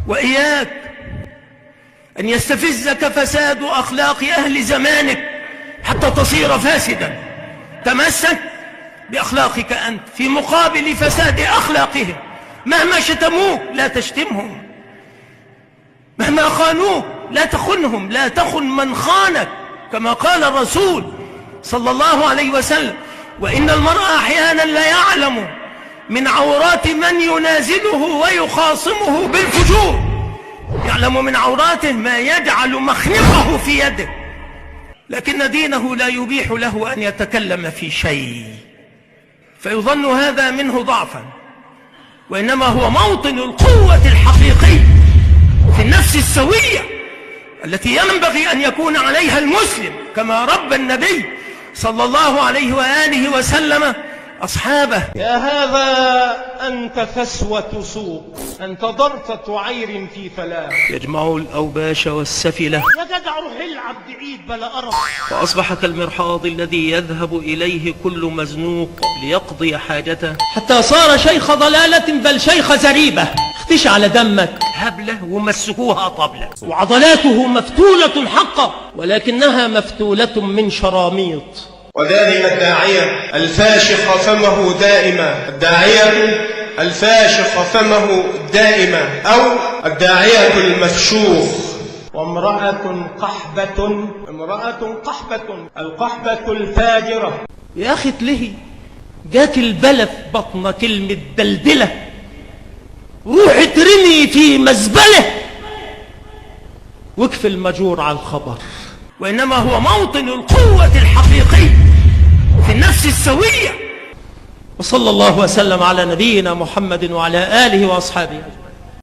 وإياك أن يستفزك فساد أخلاق أهل زمانك حتى تصير فاسدا. تمسك بأخلاقك أنت في مقابل فساد أخلاقهم. مهما شتموك لا تشتمهم، مهما خانوك لا تخنهم، لا تخن من خانك، كما قال الرسول صلى الله عليه وسلم: وإن المرء أحيانا لا يعلم من عورات من ينازله ويخاصمه بالفجور، يعلم من عوراته ما يجعل مخنقه في يده، لكن دينه لا يبيح له أن يتكلم في شيء، فيظن هذا منه ضعفا، وإنما هو موطن القوة الحقيقي في النفس السوية التي ينبغي أن يكون عليها المسلم، كما ربى النبي صلى الله عليه وآله وسلم أصحابه. يا هذا أنت فسوة سوق، أنت ضرفة عير في فلاح، يجمع الأوباش والسفلة، يا جدع روح العب بعيد بلا قرف. فأصبح كالمرحاض الذي يذهب إليه كل مزنوق ليقضي حاجته، حتى صار شيخ ضلالة بل شيخ زريبة. اختش على دمك هبلة ومسكوها طبلة، وعضلاته مفتولة حقا ولكنها مفتولة من شراميط. وذلك الداعية الفاشخ فمه دائما، الداعية الفاشخ فمه دائما، أو الداعية المفشوخ. وامرأة قحبة، القحبة الفاجرة. يا أخي تلهي، جات البلة في بطن كلمة دلدلة، روح ترمي في مزبلة واكفي المجور على الخبر. وإنما هو موطن القوة الحقيقي في النفس السوية. وصلى الله وسلم على نبينا محمد وعلى آله وأصحابه أجمعين.